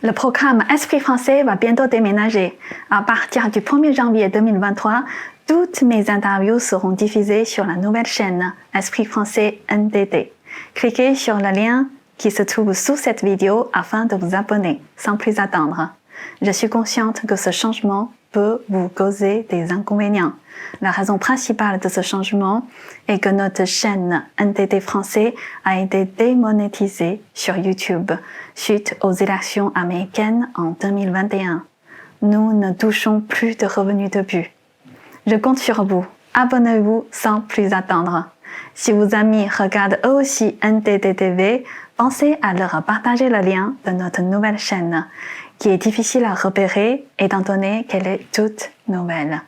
Le programme Esprit français va bientôt déménager. À partir du 1er janvier 2023, toutes mes interviews seront diffusées sur la nouvelle chaîne Esprit français NTT. Cliquez sur le lien qui se trouve sous cette vidéo afin de vous abonner, sans plus attendre. Je suis consciente que ce changement peut vous causer des inconvénients. La raison principale de ce changement est que notre chaîne NTT français a été démonétisée sur YouTube suite aux élections américaines en 2021. Nous ne touchons plus de revenus de vue. Je compte sur vous. Abonnez-vous sans plus attendre. Si vos amis regardent eux aussi NTT TV, pensez à leur partager le lien de notre nouvelle chaîne, qui est difficile à repérer étant donné qu'elle est toute nouvelle.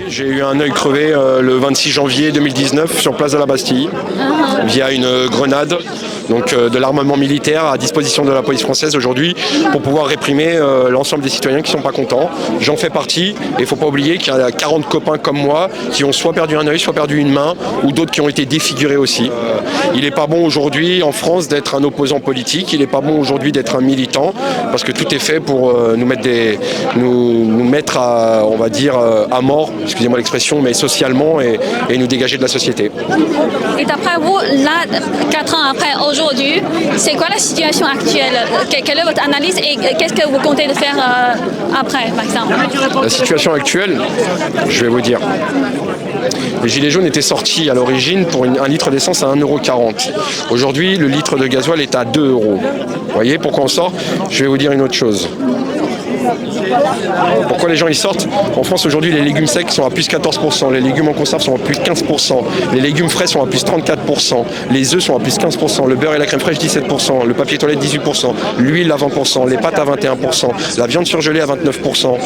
J'ai eu un œil crevé le 26 janvier 2019 sur place de la Bastille via une grenade, donc de l'armement militaire à disposition de la police française aujourd'hui pour pouvoir réprimer l'ensemble des citoyens qui ne sont pas contents. J'en fais partie et il ne faut pas oublier qu'il y a 40 copains comme moi qui ont soit perdu un œil, soit perdu une main ou d'autres qui ont été défigurés aussi. Il n'est pas bon aujourd'hui en France d'être un opposant politique, il n'est pas bon aujourd'hui d'être un militant parce que tout est fait pour nous mettre à, on va dire, à mort, excusez-moi l'expression, mais socialement et nous dégager de la société. Et d'après vous, là, 4 ans après, aujourd'hui, c'est quoi la situation actuelle? Quelle est votre analyse et qu'est-ce que vous comptez de faire après, par exemple? La situation actuelle, je vais vous dire. Les Gilets jaunes étaient sortis à l'origine pour un litre d'essence à 1,40 €. Aujourd'hui, le litre de gasoil est à 2 €. Vous voyez pourquoi on sort? Je vais vous dire une autre chose. Pourquoi les gens y sortent? En France aujourd'hui, les légumes secs sont à plus 14%, les légumes en conserve sont à plus 15%, les légumes frais sont à plus 34%, les œufs sont à plus 15%, le beurre et la crème fraîche 17%, le papier toilette 18%, l'huile à 20%, les pâtes à 21%, la viande surgelée à 29%,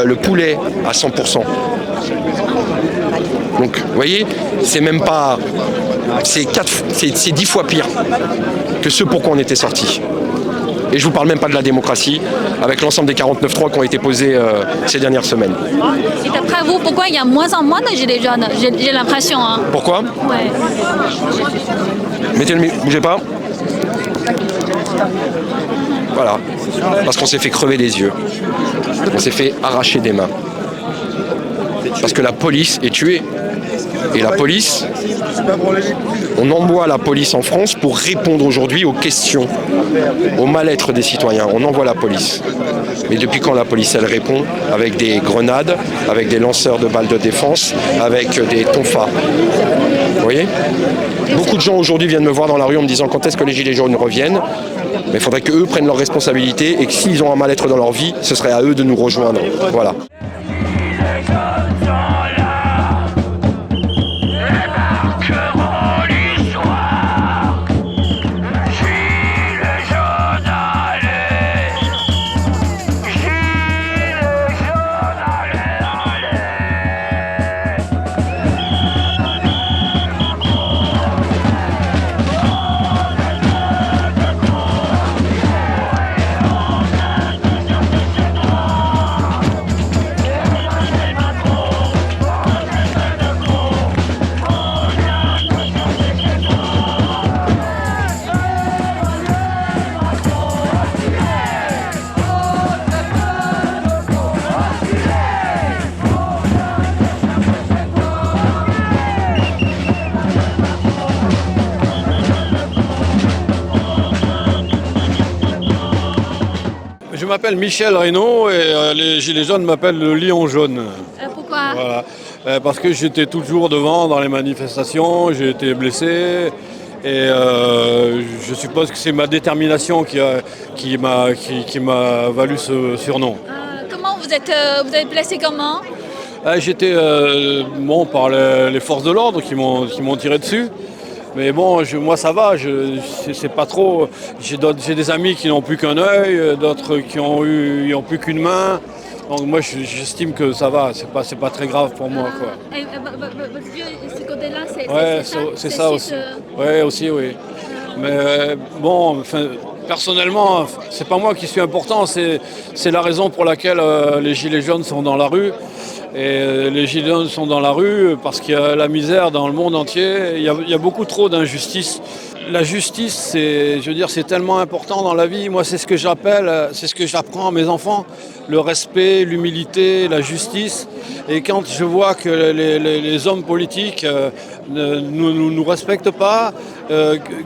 le poulet à 100%. Donc vous voyez, c'est même pas... c'est 10 fois pire que ce pourquoi on était sortis. Et je ne vous parle même pas de la démocratie, avec l'ensemble des 49.3 qui ont été posés ces dernières semaines. Et d'après vous, pourquoi il y a moins en moins de gilets jaunes? J'ai l'impression. Hein. Pourquoi? Ouais. Mettez le bougez pas. Voilà. Parce qu'on s'est fait crever les yeux. On s'est fait arracher des mains. Parce que la police est tuée. Et la police, on envoie la police en France pour répondre aujourd'hui aux questions, au mal-être des citoyens. On envoie la police. Mais depuis quand la police, elle répond? Avec des grenades, avec des lanceurs de balles de défense, avec des tonfas. Vous voyez? Beaucoup de gens aujourd'hui viennent me voir dans la rue en me disant quand est-ce que les Gilets jaunes reviennent? Mais il faudrait qu'eux prennent leurs responsabilités et que s'ils ont un mal-être dans leur vie, ce serait à eux de nous rejoindre. Voilà. je m'appelle Michel Reynaud et les Gilets jaunes m'appellent le lion jaune. Pourquoi? Voilà. Parce que j'étais toujours devant dans les manifestations, j'ai été blessé et je suppose que c'est ma détermination qui m'a valu ce surnom. Comment vous êtes blessé comment? J'étais par les forces de l'ordre qui m'ont tiré dessus. Mais bon, moi ça va, c'est pas trop. J'ai des amis qui n'ont plus qu'un œil, d'autres qui ont plus qu'une main. Donc moi j'estime que ça va, c'est pas très grave pour moi, quoi. Et votre vieux, ce côté-là, c'est ça aussi. Ouais, aussi, oui. Mais bon, personnellement, c'est pas moi qui suis important, c'est la raison pour laquelle les Gilets jaunes sont dans la rue. Et les Gilets jaunes sont dans la rue parce qu'il y a la misère dans le monde entier. Il y a beaucoup trop d'injustice. La justice, c'est tellement important dans la vie. Moi, c'est ce que j'apprends à mes enfants. Le respect, l'humilité, la justice. Et quand je vois que les hommes politiques ne nous respectent pas,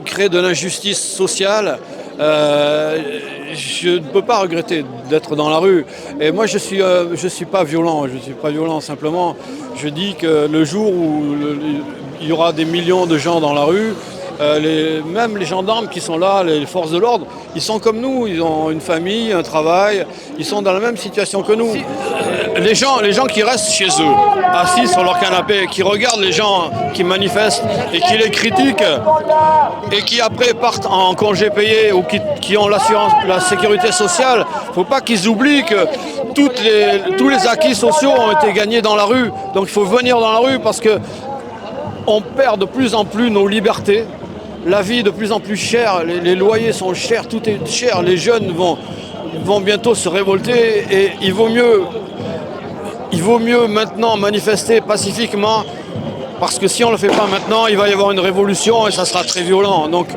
créent de l'injustice sociale, je ne peux pas regretter d'être dans la rue. Et moi, je suis pas violent. Je suis pas violent. Simplement, je dis que le jour où il y aura des millions de gens dans la rue, même les gendarmes qui sont là, les forces de l'ordre, ils sont comme nous. Ils ont une famille, un travail. Ils sont dans la même situation que nous. Les gens qui restent chez eux, assis sur leur canapé, qui regardent les gens qui manifestent et qui les critiquent et qui après partent en congé payé ou qui ont la sécurité sociale, il ne faut pas qu'ils oublient que tous les acquis sociaux ont été gagnés dans la rue. Donc il faut venir dans la rue parce qu'on perd de plus en plus nos libertés. La vie est de plus en plus chère, les loyers sont chers, tout est cher. Les jeunes vont bientôt se révolter et il vaut mieux maintenant manifester pacifiquement parce que si on ne le fait pas maintenant, il va y avoir une révolution et ça sera très violent. Donc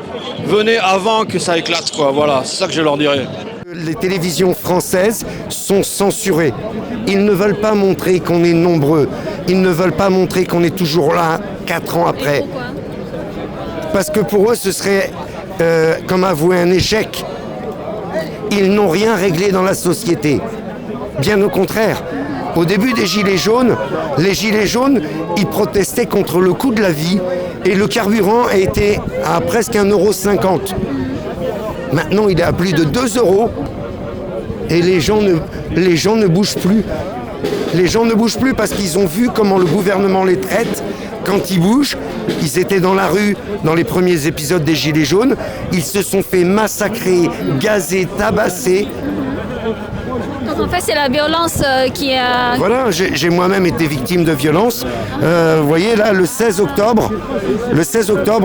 venez avant que ça éclate, quoi. Voilà, c'est ça que je leur dirais. Les télévisions françaises sont censurées. Ils ne veulent pas montrer qu'on est nombreux. Ils ne veulent pas montrer qu'on est toujours là 4 ans après. Pourquoi? Parce que pour eux, ce serait comme avouer un échec. Ils n'ont rien réglé dans la société. Bien au contraire. Au début des Gilets jaunes, les Gilets jaunes, ils protestaient contre le coût de la vie et le carburant a été à presque 1,50 €. Maintenant, il est à plus de 2 € et les gens ne bougent plus. Les gens ne bougent plus parce qu'ils ont vu comment le gouvernement les traite. Quand ils bougent, ils étaient dans la rue dans les premiers épisodes des Gilets jaunes. Ils se sont fait massacrer, gazer, tabasser. Donc en fait, c'est la violence qui a... Voilà, j'ai moi-même été victime de violence. Vous voyez là, le 16 octobre,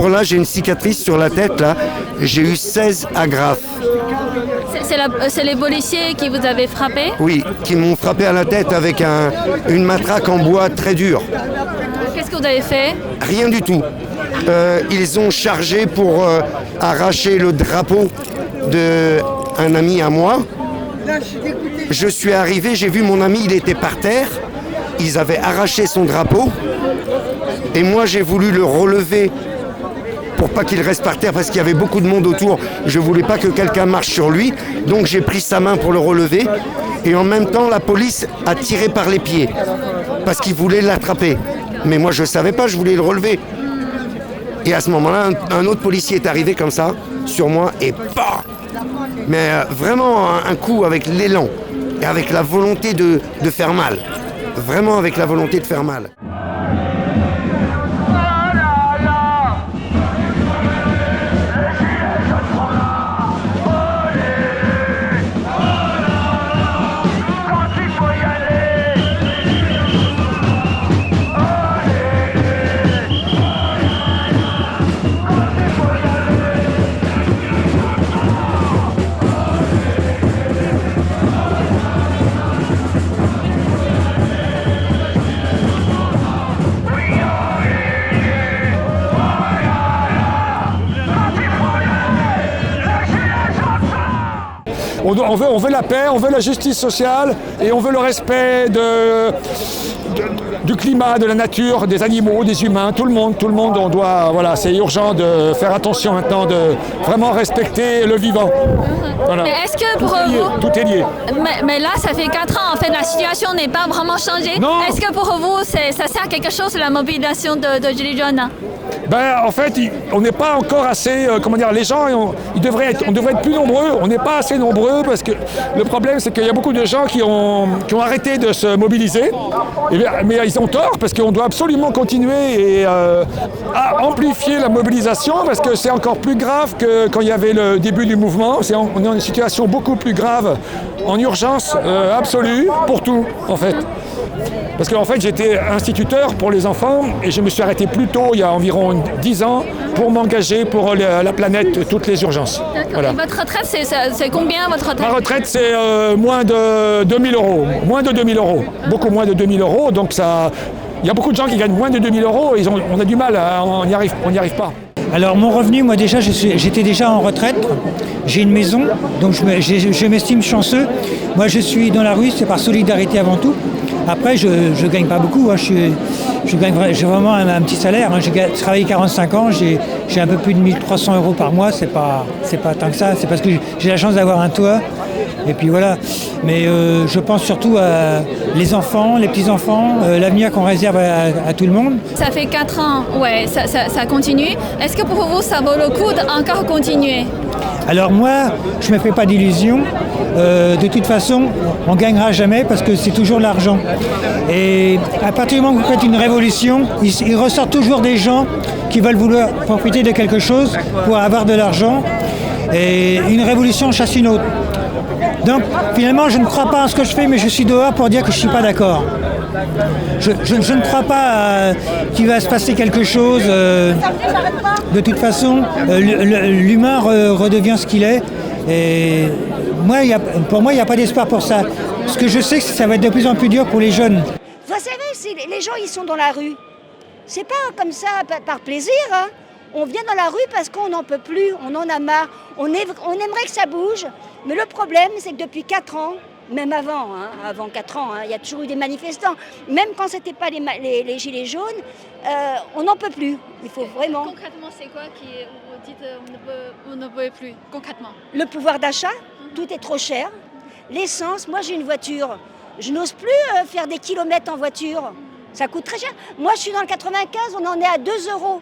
là, j'ai une cicatrice sur la tête. Là, j'ai eu 16 agrafes. C'est les policiers qui vous avaient frappé? Oui, qui m'ont frappé à la tête avec une matraque en bois très dure. Qu'est-ce que vous avez fait? Rien du tout. Ils ont chargé pour arracher le drapeau d'un ami à moi. Je suis arrivé, j'ai vu mon ami, il était par terre. Ils avaient arraché son drapeau. Et moi, j'ai voulu le relever pour pas qu'il reste par terre parce qu'il y avait beaucoup de monde autour. Je voulais pas que quelqu'un marche sur lui. Donc j'ai pris sa main pour le relever. Et en même temps, la police a tiré par les pieds parce qu'ils voulaient l'attraper. Mais moi, je savais pas, je voulais le relever. Et à ce moment-là, un autre policier est arrivé comme ça, sur moi, et bah! Mais vraiment un coup avec l'élan et avec la volonté de faire mal. Vraiment avec la volonté de faire mal. On veut la paix, on veut la justice sociale et on veut le respect du climat, de la nature, des animaux, des humains, tout le monde, on doit, voilà, c'est urgent de faire attention maintenant, de vraiment respecter le vivant. Voilà. Mais est-ce que pour vous... Tout est lié. Mais là, ça fait 4 ans, en fait, la situation n'est pas vraiment changée. Non. Est-ce que pour vous, ça sert à quelque chose, la mobilisation de Gilets jaunes? Ben, en fait, on n'est pas encore assez, les gens, on devrait être plus nombreux. On n'est pas assez nombreux parce que le problème, c'est qu'il y a beaucoup de gens qui ont arrêté de se mobiliser. Mais ils ont tort parce qu'on doit absolument continuer à amplifier la mobilisation parce que c'est encore plus grave que quand il y avait le début du mouvement. On est dans une situation beaucoup plus grave, en urgence absolue pour tout, en fait. Parce qu'en fait, j'étais instituteur pour les enfants et je me suis arrêté plus tôt, il y a environ 10 ans, pour m'engager pour la planète, toutes les urgences. Voilà. Et votre retraite, c'est combien votre retraite? Ma retraite, c'est moins de 2000 euros. Moins de 2000 euros. Beaucoup moins de 2000 euros. Donc ça, il y a beaucoup de gens qui gagnent moins de 2000 euros et on a du mal, on n'y arrive pas. Alors mon revenu, moi déjà, j'étais déjà en retraite. J'ai une maison, donc je m'estime chanceux. Moi, je suis dans la rue, c'est par solidarité avant tout. Après, je ne gagne pas beaucoup. Hein. J'ai vraiment un petit salaire. Hein. J'ai travaillé 45 ans, j'ai un peu plus de 1300 euros par mois. C'est pas tant que ça. C'est parce que j'ai la chance d'avoir un toit. Et puis voilà. Mais je pense surtout à les enfants, les petits-enfants, l'avenir qu'on réserve à tout le monde. Ça fait 4 ans, ouais, ça continue. Est-ce que pour vous, ça vaut le coup d'encore continuer? Alors moi, je ne me fais pas d'illusions. De toute façon, on ne gagnera jamais parce que c'est toujours l'argent. Et à partir du moment où vous faites une révolution, il ressort toujours des gens qui veulent vouloir profiter de quelque chose pour avoir de l'argent. Et une révolution chasse une autre. Donc finalement, je ne crois pas en ce que je fais, mais je suis dehors pour dire que je ne suis pas d'accord. Je ne crois pas qu'il va se passer quelque chose. De toute façon, l'humain redevient ce qu'il est. Et moi, pour moi, il n'y a pas d'espoir pour ça. Ce que je sais, c'est que ça va être de plus en plus dur pour les jeunes. Vous savez, les gens, ils sont dans la rue. C'est pas comme ça par plaisir. Hein. On vient dans la rue parce qu'on n'en peut plus, on en a marre. On aimerait que ça bouge. Mais le problème, c'est que depuis 4 ans, même avant 4 ans, il y a toujours eu des manifestants. Même quand ce n'était pas les gilets jaunes, on n'en peut plus. Il faut vraiment... Concrètement, c'est quoi qui vous dites on ne peut plus, concrètement? Le pouvoir d'achat, tout est trop cher. L'essence, moi j'ai une voiture. Je n'ose plus faire des kilomètres en voiture. Ça coûte très cher. Moi je suis dans le 95, on en est à 2 €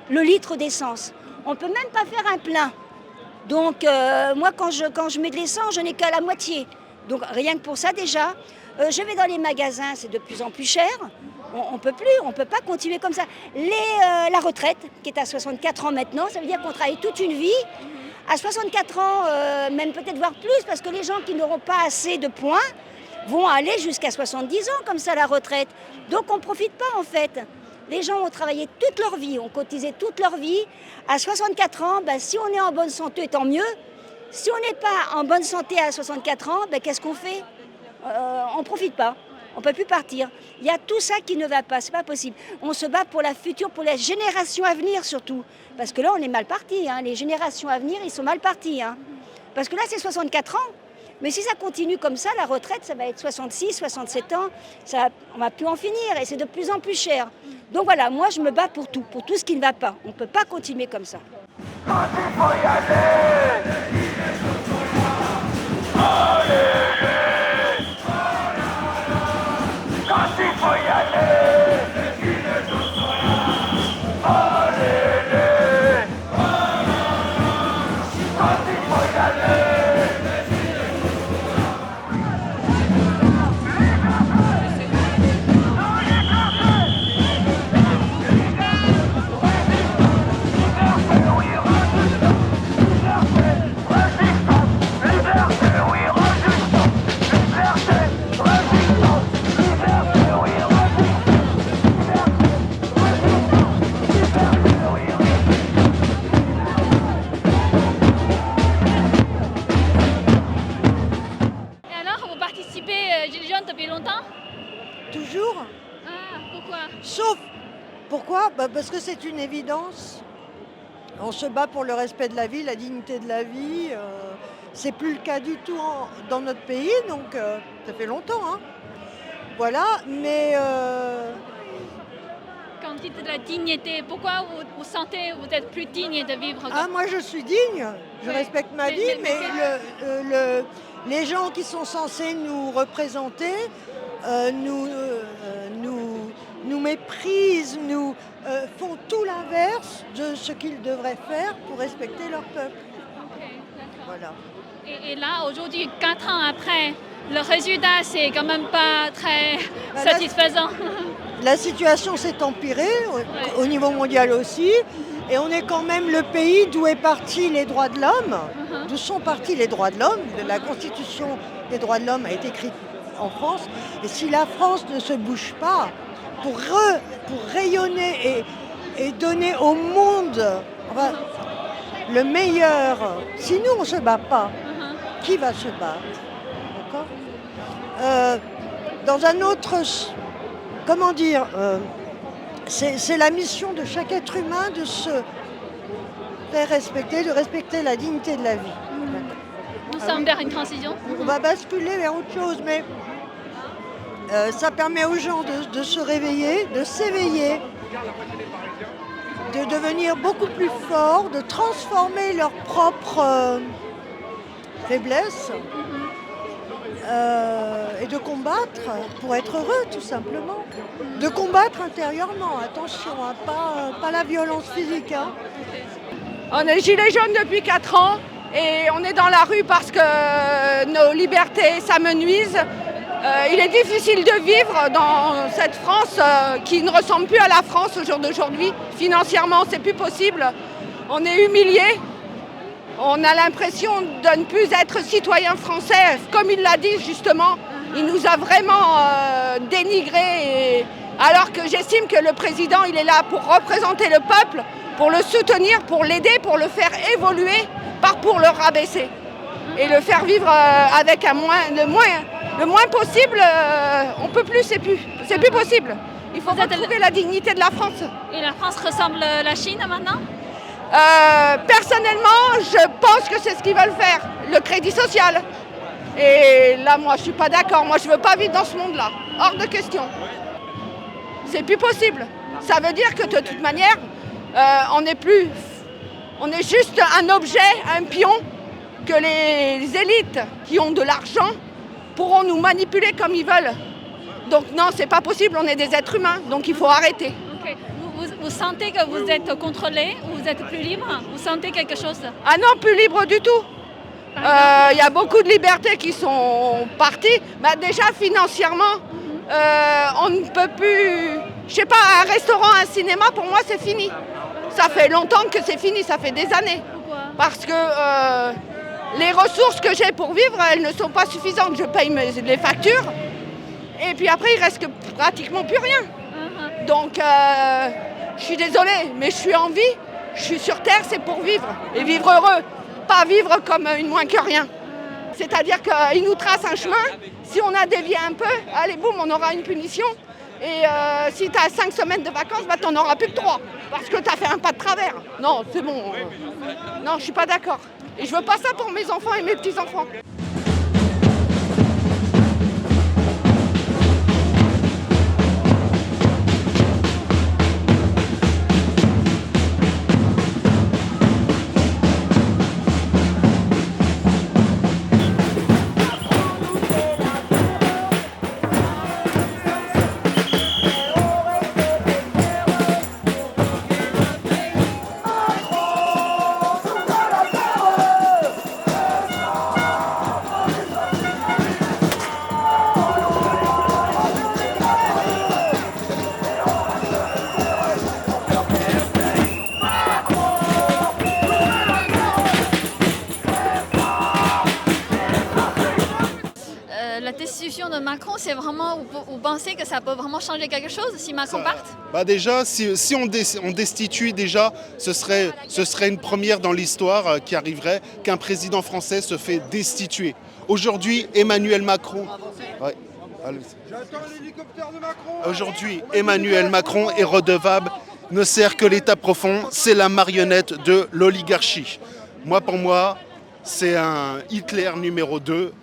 le litre d'essence. On ne peut même pas faire un plein. Donc moi quand je mets de l'essence, je n'ai qu'à la moitié. Donc rien que pour ça déjà, je vais dans les magasins, c'est de plus en plus cher. On ne peut plus, on ne peut pas continuer comme ça. La retraite, qui est à 64 ans maintenant, ça veut dire qu'on travaille toute une vie. À 64 ans, même peut-être voire plus, parce que les gens qui n'auront pas assez de points vont aller jusqu'à 70 ans comme ça la retraite. Donc on ne profite pas en fait. Les gens ont travaillé toute leur vie, ont cotisé toute leur vie. À 64 ans, si on est en bonne santé, tant mieux. Si on n'est pas en bonne santé à 64 ans, qu'est-ce qu'on fait? On ne profite pas, on ne peut plus partir. Il y a tout ça qui ne va pas, c'est pas possible. On se bat pour la future, pour les générations à venir surtout. Parce que là, on est mal parti. Hein. Les générations à venir, ils sont mal partis. Hein. Parce que là, c'est 64 ans. Mais si ça continue comme ça, la retraite, ça va être 66, 67 ans. On ne va plus en finir et c'est de plus en plus cher. Donc voilà, moi, je me bats pour tout ce qui ne va pas. On ne peut pas continuer comme ça. Quand il faut y aller, quand il faut y aller, il ne nous rien. Allez, quand il faut y aller. depuis longtemps? Toujours. Ah, pourquoi? Sauf, pourquoi? Parce que c'est une évidence. On se bat pour le respect de la vie, la dignité de la vie. C'est plus le cas du tout dans notre pays, donc ça fait longtemps. Hein. Voilà, mais dites de la dignité. Pourquoi vous sentez que vous êtes plus digne de vivre comme... Ah, moi je suis digne, je Oui. respecte ma vie, mais les gens qui sont censés nous représenter nous méprisent, nous font tout l'inverse de ce qu'ils devraient faire pour respecter leur peuple. Ok, d'accord. Voilà. Et là, aujourd'hui, 4 ans après, le résultat, c'est quand même pas très Bah là, satisfaisant. La situation s'est empirée au niveau mondial aussi, et on est quand même le pays d'où est parti les droits de l'homme, d'où sont partis les droits de l'homme. La Constitution des droits de l'homme a été écrite en France, et si la France ne se bouge pas pour rayonner et donner au monde le meilleur, si nous on ne se bat pas, qui va se battre? D'accord? Dans un autre... Comment dire, c'est la mission de chaque être humain de se faire respecter, de respecter la dignité de la vie. Nous sommes vers une transition. On va basculer vers autre chose, mais ça permet aux gens de se réveiller, de s'éveiller, de devenir beaucoup plus forts, de transformer leurs propres faiblesses. Et de combattre pour être heureux, tout simplement. De combattre intérieurement, attention, hein, pas la violence physique. Hein. On est gilets jaunes depuis 4 ans et on est dans la rue parce que nos libertés s'amenuisent. Il est difficile de vivre dans cette France qui ne ressemble plus à la France au jour d'aujourd'hui. Financièrement, c'est plus possible. On est humiliés. On a l'impression de ne plus être citoyen français. Comme il l'a dit justement, il nous a vraiment dénigrés. Alors que j'estime que le président, il est là pour représenter le peuple, pour le soutenir, pour l'aider, pour le faire évoluer, pas pour le rabaisser. Et le faire vivre avec le moins possible, on ne peut plus, c'est plus possible. Il faut retrouver la dignité de la France. Et la France ressemble à la Chine maintenant? Personnellement, je pense que c'est ce qu'ils veulent faire, le crédit social. Et là, moi, je suis pas d'accord. Moi, je veux pas vivre dans ce monde-là. Hors de question. C'est plus possible. Ça veut dire que de toute manière, on est juste un objet, un pion, que les élites qui ont de l'argent pourront nous manipuler comme ils veulent. Donc non, c'est pas possible. On est des êtres humains, donc il faut arrêter. Okay. Vous sentez que vous êtes contrôlé ou vous êtes plus libre? Vous sentez quelque chose? Ah non, plus libre du tout. Il y a beaucoup de libertés qui sont parties. Bah, déjà financièrement, on ne peut plus... Je sais pas, un restaurant, un cinéma, pour moi c'est fini. Ça fait longtemps que c'est fini, ça fait des années. Pourquoi? Parce que les ressources que j'ai pour vivre, elles ne sont pas suffisantes. Je paye les factures et puis après il reste pratiquement plus rien. Donc je suis désolée, mais je suis en vie, je suis sur terre, c'est pour vivre et vivre heureux, pas vivre comme une moins que rien. C'est-à-dire qu'ils nous tracent un chemin, si on a dévié un peu, allez boum, on aura une punition. Et si tu as 5 semaines de vacances, bah, tu n'en auras plus que 3, parce que tu as fait un pas de travers. Non, c'est bon. Non, je suis pas d'accord. Et je veux pas ça pour mes enfants et mes petits-enfants. La destitution de Macron, c'est vraiment, vous pensez que ça peut vraiment changer quelque chose si Macron parte? Bah déjà, si on destitue déjà, ce serait une première dans l'histoire qui arriverait qu'un président français se fait destituer. Aujourd'hui, Emmanuel Macron... Ouais, aujourd'hui, Emmanuel Macron est redevable, ne sert que l'État profond, c'est la marionnette de l'oligarchie. Pour moi, c'est un Hitler numéro 2.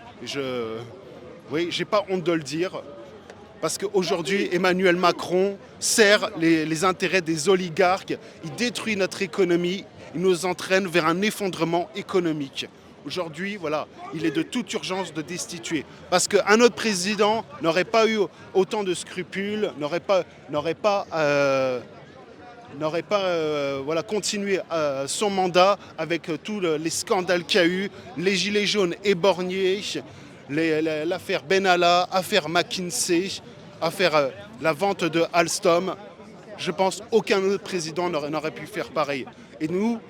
Oui, j'ai pas honte de le dire. Parce qu'aujourd'hui, Emmanuel Macron sert les intérêts des oligarques, il détruit notre économie, il nous entraîne vers un effondrement économique. Aujourd'hui, voilà, il est de toute urgence de destituer. Parce qu'un autre président n'aurait pas eu autant de scrupules, n'aurait pas voilà, continué son mandat avec tous les scandales qu'il y a eu, les gilets jaunes éborgnés, l'affaire Benalla, l'affaire McKinsey, l'affaire la vente de Alstom. Je pense qu'aucun autre président n'aurait pu faire pareil. Et nous,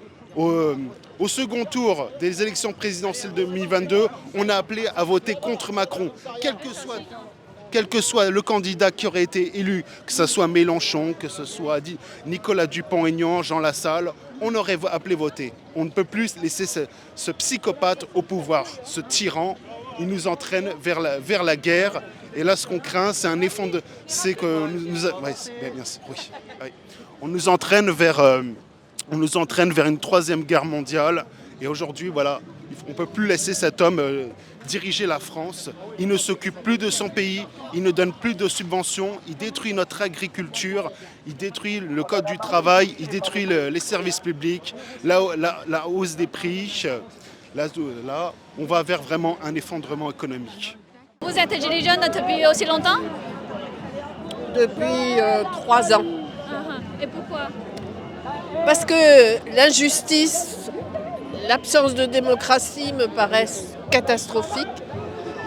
au second tour des élections présidentielles 2022, on a appelé à voter contre Macron, quel que soit le candidat qui aurait été élu, que ce soit Mélenchon, que ce soit Nicolas Dupont-Aignan, Jean Lassalle, on aurait appelé voter. On ne peut plus laisser ce psychopathe au pouvoir, ce tyran. Il nous entraîne vers la guerre. Et là, ce qu'on craint, c'est un effondrement. C'est que on nous entraîne vers une troisième guerre mondiale. Et aujourd'hui, voilà, on ne peut plus laisser cet homme diriger la France. Il ne s'occupe plus de son pays, il ne donne plus de subventions, il détruit notre agriculture, il détruit le code du travail, il détruit les services publics, la hausse des prix. Là, on va vers vraiment un effondrement économique. Vous êtes gilet jaune depuis aussi longtemps? Depuis 3 ans. Et pourquoi? Parce que l'injustice, l'absence de démocratie me paraissent catastrophiques.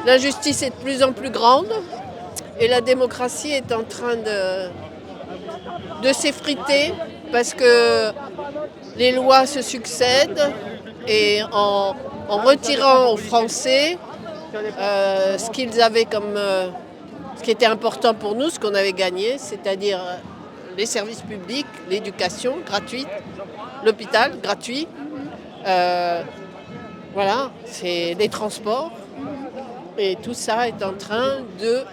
L'injustice est de plus en plus grande et la démocratie est en train de s'effriter parce que les lois se succèdent et en retirant aux Français ce qu'ils avaient comme ce qui était important pour nous, ce qu'on avait gagné, c'est-à-dire les services publics, l'éducation gratuite, l'hôpital gratuit, voilà, c'est les transports. Et tout ça est en train de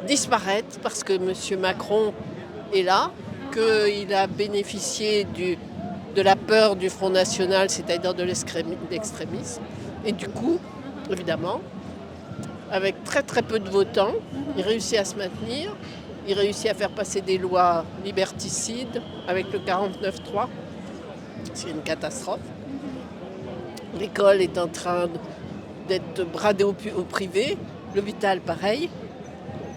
disparaître parce que M. Macron est là, qu'il a bénéficié de la peur du Front National, c'est-à-dire de l'extrémisme. Et du coup, évidemment, avec très très peu de votants, il réussit à se maintenir. Il réussit à faire passer des lois liberticides avec le 49.3. C'est une catastrophe. L'école est en train d'être bradée au privé. L'hôpital, pareil.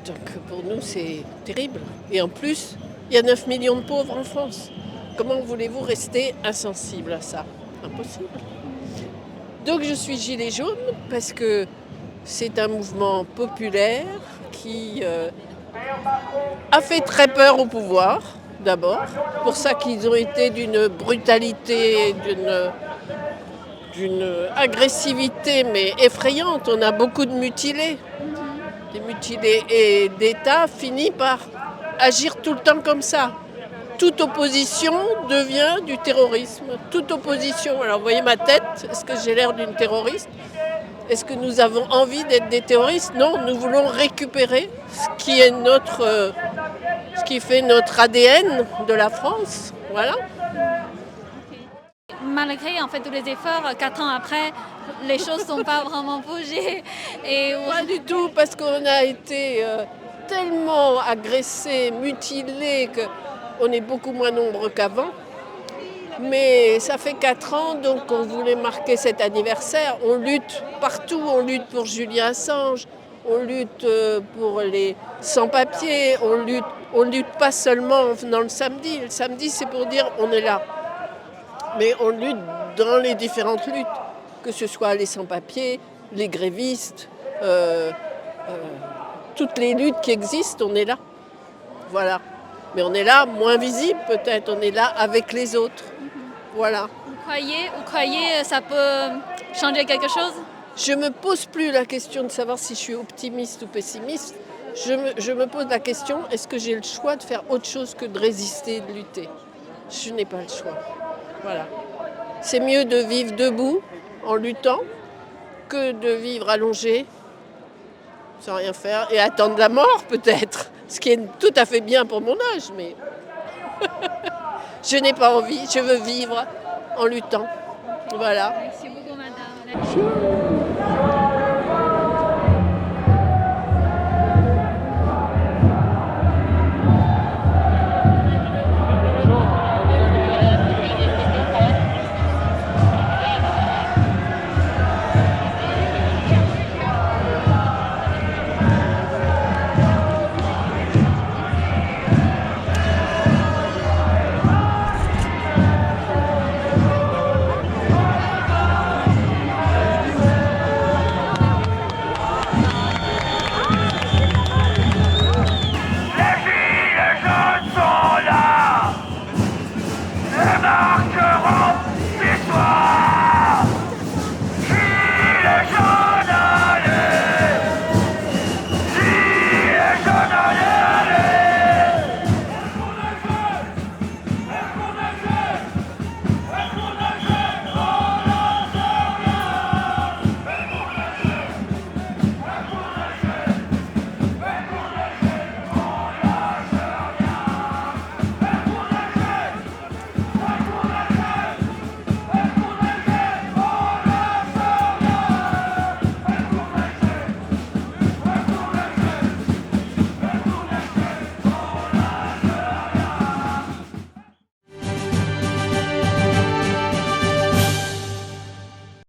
Donc pour nous, c'est terrible. Et en plus, il y a 9 millions de pauvres en France. Comment voulez-vous rester insensible à ça? Impossible. Donc je suis gilet jaune parce que c'est un mouvement populaire qui a fait très peur au pouvoir, d'abord. Pour ça qu'ils ont été d'une brutalité, d'une agressivité, mais effrayante. On a beaucoup de mutilés. Des mutilés. Et l'État finit par agir tout le temps comme ça. Toute opposition devient du terrorisme. Toute opposition. Alors, vous voyez ma tête, est-ce que j'ai l'air d'une terroriste? Est-ce que nous avons envie d'être des terroristes? Non, nous voulons récupérer ce qui fait notre ADN de la France. Voilà. Malgré en fait tous les efforts, 4 ans après, les choses n'ont pas vraiment bougé. Et pas du tout, parce qu'on a été tellement agressés, mutilés, qu'on est beaucoup moins nombreux qu'avant. Mais ça fait 4 ans, donc on voulait marquer cet anniversaire. On lutte partout, on lutte pour Julian Assange, on lutte pour les sans-papiers, on lutte pas seulement en venant le samedi. Le samedi, c'est pour dire on est là. Mais on lutte dans les différentes luttes, que ce soit les sans-papiers, les grévistes, toutes les luttes qui existent, on est là. Voilà. Mais on est là, moins visible peut-être, on est là avec les autres. Voilà. Vous croyez ça peut changer quelque chose? Je ne me pose plus la question de savoir si je suis optimiste ou pessimiste. Je me pose la question, est-ce que j'ai le choix de faire autre chose que de résister et de lutter? Je n'ai pas le choix. Voilà. C'est mieux de vivre debout, en luttant, que de vivre allongé, sans rien faire, et attendre la mort peut-être. Ce qui est tout à fait bien pour mon âge, mais je n'ai pas envie, je veux vivre en luttant. Voilà. Merci beaucoup, madame.